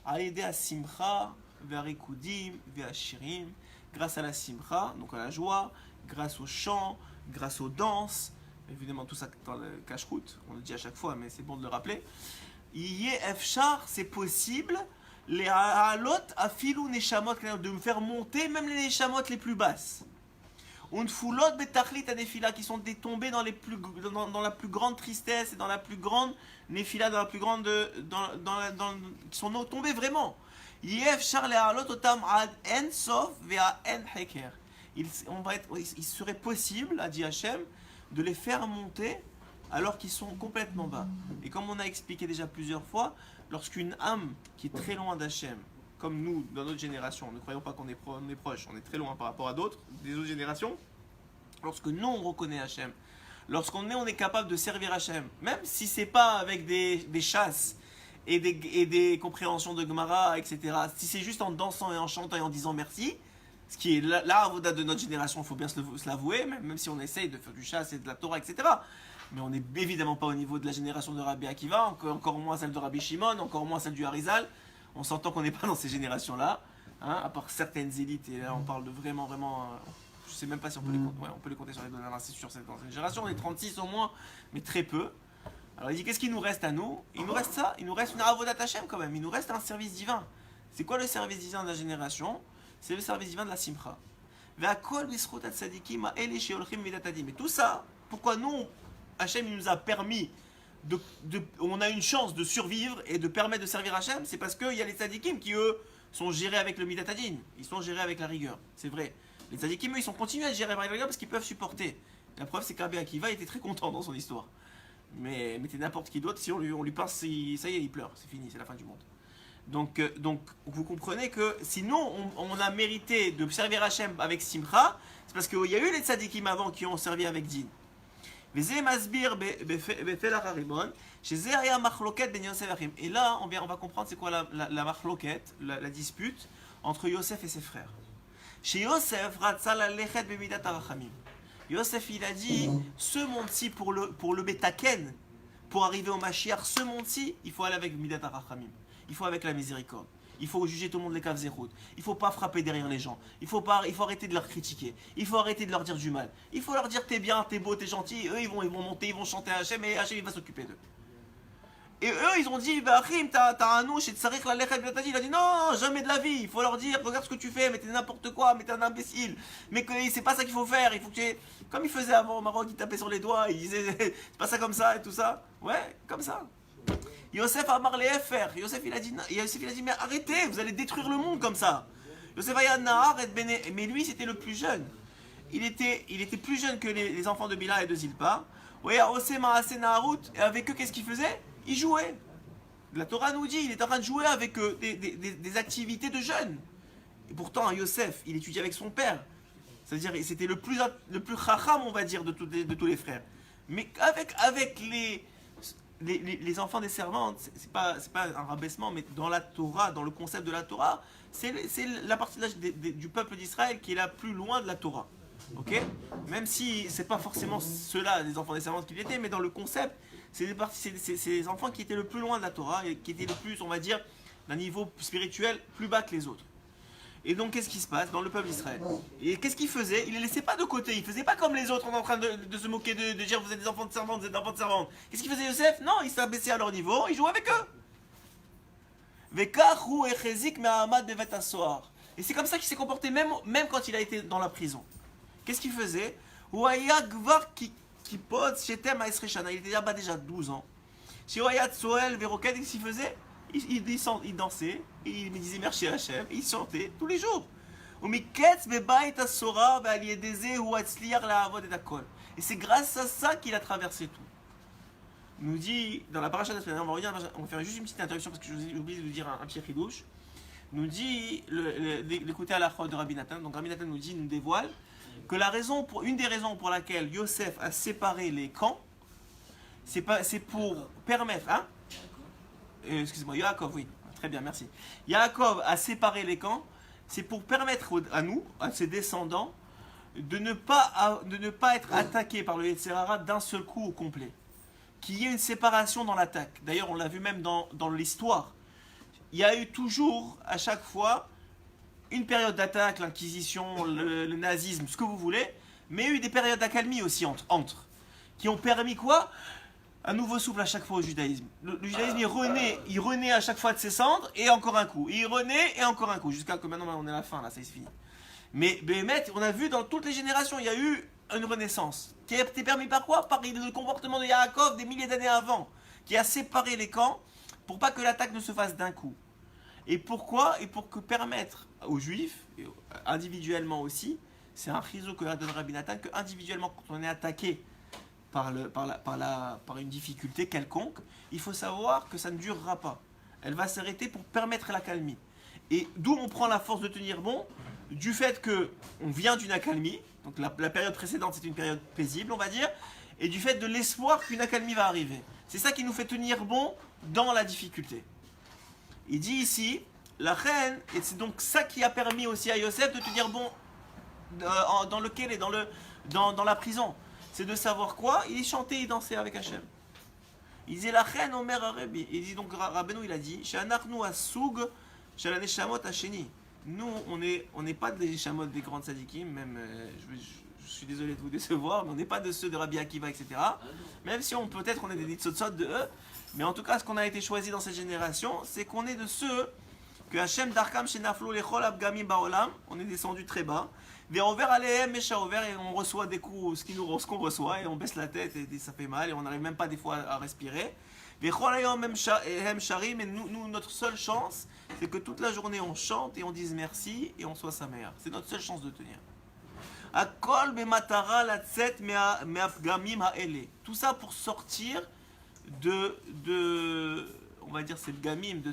À l'idée à simcha, verikudim, ve'ashirim, grâce à la simcha, donc à la joie, grâce au chant, grâce aux danses, évidemment tout ça dans le cache-route, on le dit à chaque fois, mais c'est bon de le rappeler. Efchar, c'est possible, les haalot afilou neshamot, de me faire monter même les neshamot les plus basses. Unfulot betachlit nefila, qui sont tombés dans la plus grande tristesse et dans la plus grande nefila, dans la plus grande qui sont tombés vraiment. Efchar les haalot otam ad en sof vea en heker. Il serait possible, a dit Hachem, de les faire monter alors qu'ils sont complètement bas. Et comme on a expliqué déjà plusieurs fois, lorsqu'une âme qui est très loin d'Hachem, comme nous, dans notre génération, ne croyons pas qu'on est proche, on est très loin par rapport à d'autres, des autres générations, lorsque nous on reconnaît Hachem, on est capable de servir Hachem, même si c'est pas avec des chasses et des compréhensions de Gemara, etc., si c'est juste en dansant et en chantant et en disant merci, ce qui est l'avoda de notre génération, il faut bien se l'avouer, même si on essaye de faire du chasse et de la Torah, etc. Mais on n'est évidemment pas au niveau de la génération de Rabbi Akiva, encore moins celle de Rabbi Shimon, encore moins celle du Harizal. On s'entend qu'on n'est pas dans ces générations-là, hein, à part certaines élites, et là on parle de vraiment, je sais même pas si on peut les compter, ouais, on peut les compter sur les doigts, c'est sûr, c'est dans cette génération, on est 36 au moins, mais très peu. Alors il dit, qu'est-ce qu'il nous reste à nous? Il nous reste ça, il nous reste une avodat Hashem quand même, il nous reste un service divin. C'est quoi le service divin de la génération? C'est le service divin de la simcha. Mais tout ça, pourquoi nous, Hachem il nous a permis, on a une chance de survivre et de permettre de servir Hachem, c'est parce qu'il y a les tzadikim qui, eux, sont gérés avec le midat hadin. Ils sont gérés avec la rigueur, c'est vrai. Les tzadikim, eux, ils sont continués à gérer avec la rigueur parce qu'ils peuvent supporter. La preuve, c'est qu'Rabbi Akiva était très content dans son histoire. Mais mettez n'importe qui d'autre, si on lui passe, ça y est, il pleure, c'est fini, c'est la fin du monde. Donc, vous comprenez que sinon on a mérité de servir Hachem avec Simcha, c'est parce qu'il y a eu les tzadikim avant qui ont servi avec Din. Et là, on va comprendre c'est quoi la machloket, la dispute entre Yosef et ses frères. Chez Yosef, Yosef il a dit, ce monde-ci pour le Betaken, pour arriver au Mashiach, ce monde-ci, il faut aller avec Midat HaRachamim. Il faut avec la miséricorde. Il faut juger tout le monde les caves zéroutes. Il ne faut pas frapper derrière les gens. Il faut arrêter de leur critiquer. Il faut arrêter de leur dire du mal. Il faut leur dire t'es bien, t'es beau, t'es gentil. Eux ils vont monter, ils vont chanter à Hachem et Hachem il va s'occuper d'eux. Et eux ils ont dit Achim, t'as un ouche et tsarich la lechet b'tadi. Il a dit non, jamais de la vie. Il faut leur dire regarde ce que tu fais, mais t'es n'importe quoi, mais t'es un imbécile. Mais que c'est pas ça qu'il faut faire. Il faut que tu... Comme il faisait avant au Maroc, il tapait sur les doigts, il disait c'est pas ça comme ça et tout ça. Ouais, comme ça. Yosef a marlé FR. Yosef il a dit mais arrêtez, vous allez détruire le monde comme ça. Yosef a Nahar et Bene, mais lui c'était le plus jeune. Il était plus jeune que les enfants de Bila et de Zilpa. Ouais, et avec eux qu'est-ce qu'il faisait? Il jouait. La Torah nous dit, il est en train de jouer avec eux des activités de jeunes. Et pourtant Yosef, il étudiait avec son père. C'est-à-dire c'était le plus chacham on va dire de tous les frères. Mais avec les enfants des servantes, c'est pas un rabaissement, mais dans la Torah, dans le concept de la Torah, c'est la partie du peuple d'Israël qui est la plus loin de la Torah. Ok? Même si c'est pas forcément ceux-là, les enfants des servantes qui l'étaient, mais dans le concept, c'est les enfants qui étaient le plus loin de la Torah et qui étaient le plus, on va dire, d'un niveau spirituel plus bas que les autres. Et donc, qu'est-ce qui se passe dans le peuple d'Israël? Et qu'est-ce qu'il faisait? Il les laissait pas de côté. Il faisait pas comme les autres, en train de se moquer, de dire vous êtes des enfants de servantes, vous êtes des enfants de servantes. Qu'est-ce qu'il faisait Yosef? Non, il s'abaissait à leur niveau, il jouait avec eux. Et c'est comme ça qu'il s'est comporté, même quand il a été dans la prison. Qu'est-ce qu'il faisait? Il était là-bas déjà 12 ans. Qu'est-ce qu'il faisait? Il dansait, il me disait merci à Hachem, il chantait tous les jours. Et c'est grâce à ça qu'il a traversé tout. Il nous dit, dans la paracha de la semaine, on va faire juste une petite introduction parce que j'ai oublié de vous dire un petit chidouche. Nous dit, l'écouter à la chod de Rabbi Nathan. Donc Rabbi Nathan nous dévoile que une des raisons pour laquelle Yosef a séparé les camps, c'est pour permettre, hein? Excusez-moi, Yaakov, oui, très bien, merci. Yaakov a séparé les camps, c'est pour permettre à nous, à ses descendants, de ne pas être attaqués par le Yetzer Hara d'un seul coup au complet. Qu'il y ait une séparation dans l'attaque. D'ailleurs, on l'a vu même dans l'histoire. Il y a eu toujours, à chaque fois, une période d'attaque, l'Inquisition, le nazisme, ce que vous voulez, Mais il y a eu des périodes d'accalmie aussi entre, qui ont permis quoi? Un nouveau souffle à chaque fois au judaïsme. Le judaïsme, il renaît à chaque fois de ses cendres, et encore un coup. Il renaît, et encore un coup. Jusqu'à que maintenant, on est à la fin, là, ça se finit. Mais Béhémet, on a vu dans toutes les générations, il y a eu une renaissance. Qui a été permis par quoi? Par le comportement de Yaakov des milliers d'années avant. Qui a séparé les camps, pour pas que l'attaque ne se fasse d'un coup. Et pourquoi? Et pour que permettre aux juifs, et individuellement aussi, c'est un chizo que donne Rabbi Nathan, que individuellement, quand on est attaqué par une difficulté quelconque, il faut savoir que ça ne durera pas. Elle va s'arrêter pour permettre l'accalmie. Et d'où on prend la force de tenir bon, du fait qu'on vient d'une accalmie, donc la période précédente c'était une période paisible, on va dire, et du fait de l'espoir qu'une accalmie va arriver. C'est ça qui nous fait tenir bon dans la difficulté. Il dit ici, la reine, et c'est donc ça qui a permis aussi à Yosef de tenir bon dans lequel est dans la prison. C'est de savoir quoi? Il chantait, il dansait avec Hachem. Il disait la reine Omer Arabi. Il dit donc Rabbeinu il a dit Shanachnu asug shalane neshamot hasheni. Nous on n'est pas des neshamot des grandes sadikim, même je suis désolé de vous décevoir, mais on n'est pas de ceux de Rabbi Akiva, etc. Même si peut-être on est des nitzotzot de eux, mais en tout cas ce qu'on a été choisi dans cette génération, c'est qu'on est de ceux que Hachem Darkam Shenaflo Lechol Abgamim Baolam, on est descendu très bas. Et on reçoit des coups, ce qu'on reçoit, et on baisse la tête, et ça fait mal, et on n'arrive même pas des fois à respirer. Et nous, notre seule chance, c'est que toute la journée on chante et on dise merci, et on soit sa mère. C'est notre seule chance de tenir. Tout ça pour sortir on va dire cette gamine, de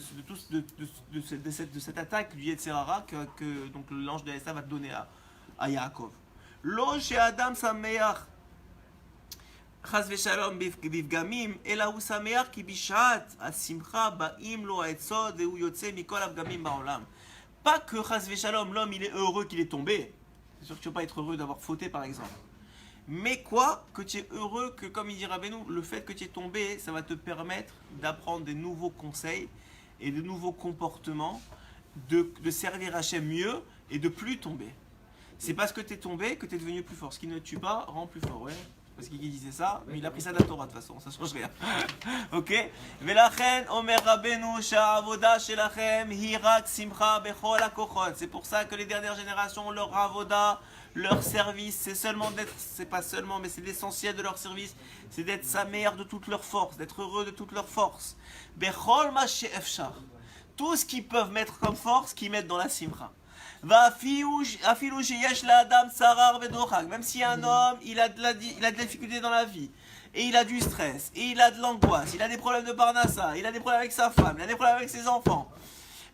cette attaque du Yetzirara que donc l'ange de Esav va te donner à Yaakov. Lo she'adam sameach chas v'shalom b'vgamim, ela hu sameach ki bishat asimcha ba'im lo ha'etzod ve'hu yotze mikol ha'vgamim ba'olam. Pas que chas v'shalom, l'homme il est heureux qu'il est tombé. C'est sûr que tu ne peux pas être heureux d'avoir fauté par exemple. Mais quoi? Que tu es heureux que, comme il dit Rabbeinu, le fait que tu es tombé, ça va te permettre d'apprendre des nouveaux conseils et de nouveaux comportements, de servir Hachem mieux et de plus tomber. C'est parce que tu es tombé que tu es devenu plus fort. Ce qui ne tue pas rend plus fort, ouais. Parce qu'il disait ça, mais il a pris ça de la Torah de toute façon, ça ne change rien. Ok? Velachen Omer Rabbeinu sha'avoda shelachem hirak simcha bechol hakochot. C'est pour ça que les dernières générations, leur avoda, leur service, c'est pas seulement, mais c'est l'essentiel de leur service, c'est d'être sa mère de toute leur force, d'être heureux de toute leur force. Bechol ma she'efshar. Tout ce qu'ils peuvent mettre comme force, qu'ils mettent dans la simcha. Même si un homme, il a de la difficulté dans la vie, et il a du stress, et il a de l'angoisse, il a des problèmes de parnassa, il a des problèmes avec sa femme, il a des problèmes avec ses enfants.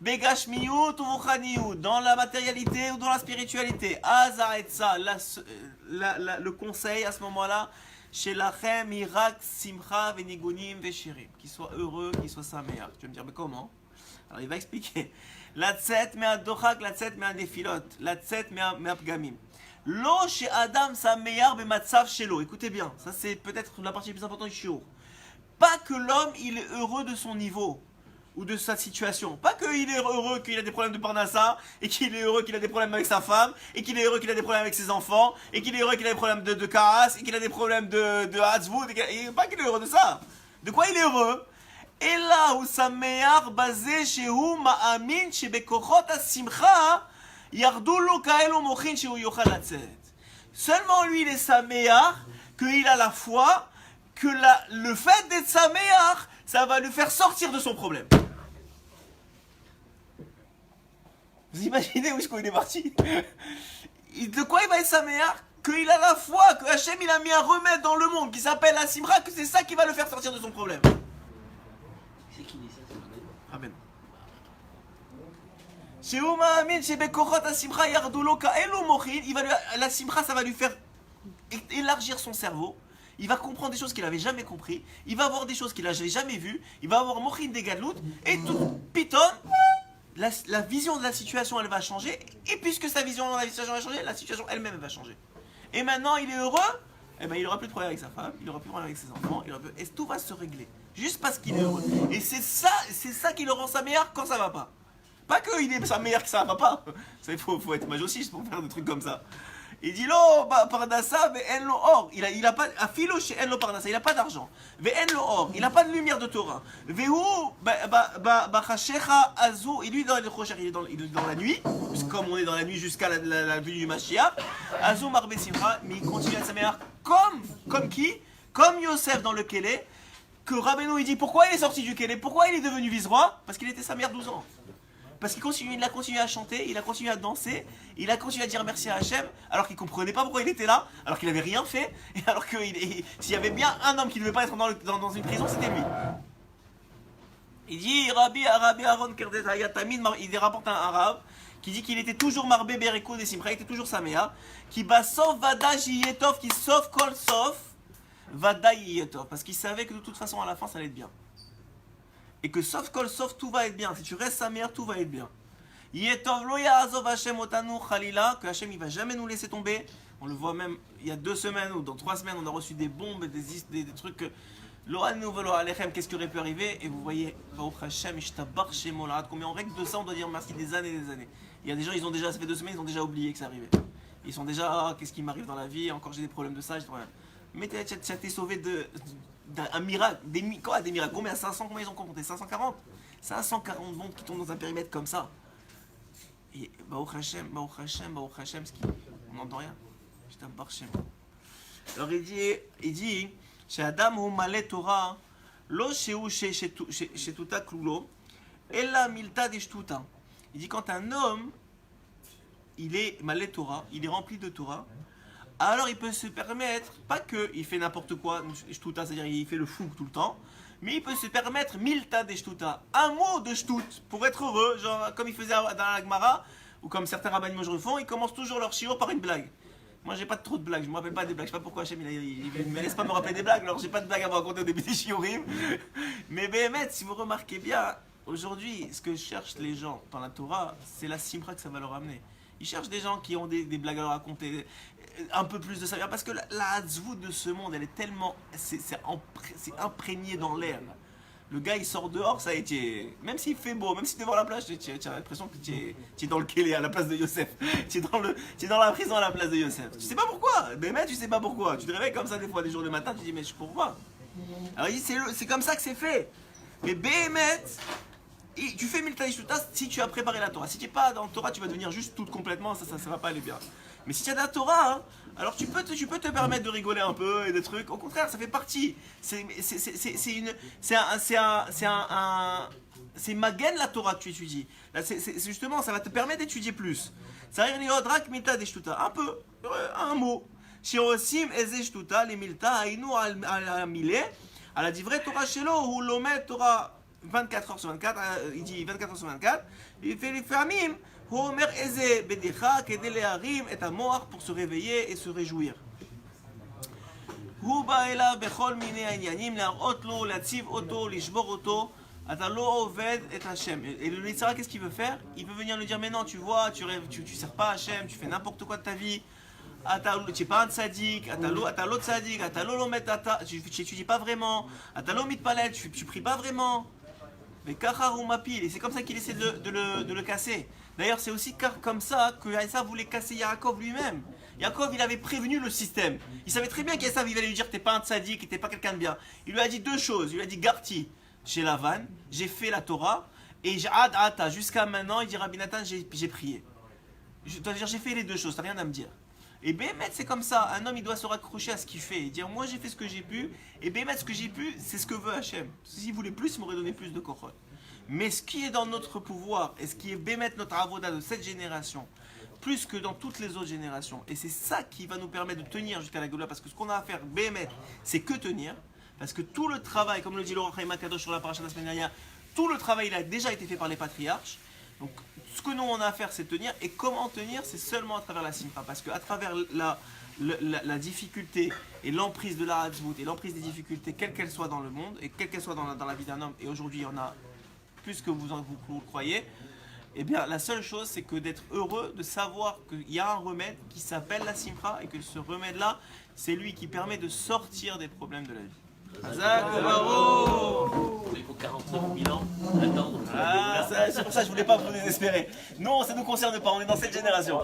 Begashmiyut ou vuchaniyut, dans la matérialité ou dans la spiritualité. Azaetza, le conseil à ce moment-là, chez lachem irak simcha venigunim veshirim, qu'il soit heureux, qu'il soit sa mère. Tu vas me dire, mais comment? Alors il va expliquer. Latzet me'adochak, latzet me'adefilot, latzet me'apgamim. Lo chez Adam sa meilleur bematsav shelo. Écoutez bien, ça c'est peut-être la partie la plus importante du shiur. Pas que l'homme il est heureux de son niveau ou de sa situation. Pas qu'il est heureux qu'il a des problèmes de parnassa, et qu'il est heureux qu'il a des problèmes avec sa femme, et qu'il est heureux qu'il a des problèmes avec ses enfants, et qu'il est heureux qu'il a des problèmes de karas, et qu'il a des problèmes de hatzvut, pas qu'il est heureux de ça. De quoi il est heureux? Et là où sa meilleur basé chez où ma'amin chez bekochot asimcha yardulu kaelu mochin chez où yochal latzet. Seulement lui il est sa meilleure, qu'il a la foi, que le fait d'être sa meilleure, ça va lui faire sortir de son problème. Vous imaginez où est-ce qu'il est parti? De quoi il va être sa meilleure? Qu'il a la foi, que Hachem il a mis un remède dans le monde qui s'appelle la Simra, que c'est ça qui va le faire sortir de son problème. C'est qui dit ça? Amen. Chez Oumahamin, chez Bekochot, la Simra, Yarduloka, Elo Mochin, la Simra, ça va lui faire élargir son cerveau. Il va comprendre des choses qu'il n'avait jamais compris. Il va voir des choses qu'il n'avait jamais vues. Il va avoir Mochin des Gadlout. Et tout, Piton, la vision de la situation, elle va changer. Et puisque sa vision de la situation va changer, la situation elle-même elle va changer. Et maintenant, il est heureux. Eh ben, il n'aura plus de problème avec sa femme. Il n'aura plus de problème avec ses enfants. Et tout va se régler. Juste parce qu'il est heureux. Et c'est ça qui le rend sa meilleure quand ça va pas. Pas qu'il est sa meilleure que ça va pas. Il faut être masochiste pour faire des trucs comme ça. Il dit lo pardassa ve'en lo or. Il a pas afilo she'en lo pardassa. Il a pas d'argent. Ve'en lo or. Il a pas de lumière de Torah. Ve'hu bachashecha azu. Il lui dans le chocher. Il est dans la nuit. Comme on est dans la nuit jusqu'à la venue du Mashiach. Azu marbe simcha. Mais il continue à s'améliorer comme qui? Comme Yosef dans le Kélé. Que Rabbeinu il dit pourquoi il est sorti du Kélé? Pourquoi il est devenu vice-roi? Parce qu'il était sa mère 12 ans. Parce il a continué à chanter, il a continué à danser, il a continué à dire merci à Hachem, alors qu'il ne comprenait pas pourquoi il était là, alors qu'il n'avait rien fait, et alors que s'il y avait bien un homme qui ne devait pas être dans une prison, c'était lui. Il dit, Rabbi Aaron Kerdet Hayatamid, il rapporte un arabe qui dit qu'il était toujours marbé bereko des simcha, il était toujours saméa, qui basov vada jiyetov, qui sauf kol sauf vada jiyetov, parce qu'il savait que de toute façon à la fin ça allait être bien. Et que sauf kol sauf tout va être bien. Si tu restes sa mère, tout va être bien. Yetov lo ya'azov Hashem otanu chalila, que Hashem il va jamais nous laisser tomber. On le voit même il y a 2 semaines ou dans 3 semaines, on a reçu des bombes, des trucs que lo anu velo alechem, qu'est-ce qui aurait pu arriver? Et vous voyez, Baruch Hashem ishtabar shemo la'ad, combien en règle de ça on doit dire merci des années et des années. Il y a des gens, ça fait 2 semaines, ils ont déjà oublié que ça arrivait. Ils sont déjà, qu'est-ce qui m'arrive dans la vie? Encore j'ai des problèmes de ça. Mais tu as été sauvé d'un miracle, des miracles, combien? 500, combien ils ont compté? 540 mondes qui tombent dans un périmètre comme ça. Et Baruch Hashem, on n'entend rien. Alors il dit, chez Adam ou Malé Torah, lo chez Tuta Klulo, ella milta deshtuta. Il dit quand un homme, il est Malé Torah, il est rempli de Torah, alors il peut se permettre, pas qu'il fait n'importe quoi, shtuta, c'est-à-dire il fait le fou tout le temps, mais il peut se permettre milta de shtuta, un mot de shtut, pour être heureux, genre comme il faisait dans la Gemara, ou comme certains rabbinim le font, ils commencent toujours leur shiur par une blague. Moi j'ai pas trop de blagues, je me rappelle pas des blagues, je sais pas pourquoi Hachem il me laisse pas me rappeler des blagues, alors j'ai pas de blagues à vous raconter au début des shiurim. Mais Béhémet, si vous remarquez bien, aujourd'hui, ce que cherchent les gens dans la Torah, c'est la simra que ça va leur amener. Ils cherchent des gens qui ont des blagues à leur raconter, un peu plus de savoir, parce que la hatzvout de ce monde, elle est tellement, c'est imprégné dans l'air. Le gars il sort dehors, ça y est, même s'il fait beau, même si tu es devant la plage, tu as l'impression que tu es dans le Kélé à la place de Yosef. Tu es dans la prison à la place de Yosef. Tu sais pas pourquoi, mais tu sais pas pourquoi. Tu te réveilles comme ça des fois, des jours de matin, tu te dis mais pourquoi? Alors il dit c'est comme ça que c'est fait. Mais Béhémet, tu fais Milta Shuta si tu as préparé la Torah. Si tu n'es pas dans la Torah, tu vas devenir juste tout complètement, ça va pas aller bien. Mais si tu as de la Torah, hein, alors tu peux te permettre de rigoler un peu et des trucs. Au contraire, ça fait partie. C'est magen la Torah que tu étudies. Là, c'est justement, ça va te permettre d'étudier plus. Ça arrive Rak Milta de Shtuta. Un peu, un mot. Shirosim Eze Shtuta, les Milta, Ainu al Mile, à la divrei Torah Shelo, ou l'Omet Torah 24 heures sur 24, il dit 24 heures sur 24, il fait les famim. Pour se réveiller et se réjouir. Et le Nitzara, qu'est-ce qu'il veut faire? Il veut venir lui dire mais non, tu vois, tu rêves, tu sers pas à Hachem, tu fais n'importe quoi de ta vie. Tu n'es pas un tzaddik, tu n'étudies pas vraiment, tu pries pas vraiment. Mais et c'est comme ça qu'il essaie de le casser. D'ailleurs, c'est aussi comme ça que Esav voulait casser Yaakov lui-même. Yaakov, il avait prévenu le système. Il savait très bien qu'Esav, il allait lui dire t'es pas un tzaddik, t'es pas quelqu'un de bien. Il lui a dit 2 choses. Il lui a dit Garti, chez Lavan, j'ai fait la Torah, et jusqu'à maintenant, il dit Rabbi Nathan, j'ai prié. C'est-à-dire, j'ai fait les 2 choses, t'as rien à me dire. Et Béhémet, c'est comme ça. Un homme, il doit se raccrocher à ce qu'il fait et dire moi, j'ai fait ce que j'ai pu, et Béhémet, ce que j'ai pu, c'est ce que veut Hachem. S'il voulait plus, il m'aurait donné plus de kochot. Mais ce qui est dans notre pouvoir, et ce qui est Béhémet, notre avoda de cette génération, plus que dans toutes les autres générations, et c'est ça qui va nous permettre de tenir jusqu'à la Géoula, parce que ce qu'on a à faire, Béhémet, c'est que tenir, parce que tout le travail, comme le dit Laurent Chaim Kadosh sur la paracha de la semaine dernière, tout le travail, il a déjà été fait par les patriarches. Donc, ce que nous on a à faire, c'est tenir. Et comment tenir? C'est seulement à travers la simcha. Parce qu'à travers la difficulté et l'emprise de la hatzvout et l'emprise des difficultés, quelles qu'elles soient dans le monde, et quelles qu'elles soient dans la vie d'un homme, et aujourd'hui il y en a plus que vous le croyez, eh bien la seule chose, c'est que d'être heureux, de savoir qu'il y a un remède qui s'appelle la simcha, et que ce remède-là, c'est lui qui permet de sortir des problèmes de la vie. Il faut 49 000 ans attendre. C'est pour ça que je voulais pas vous désespérer. Non, ça ne nous concerne pas, on est dans cette génération.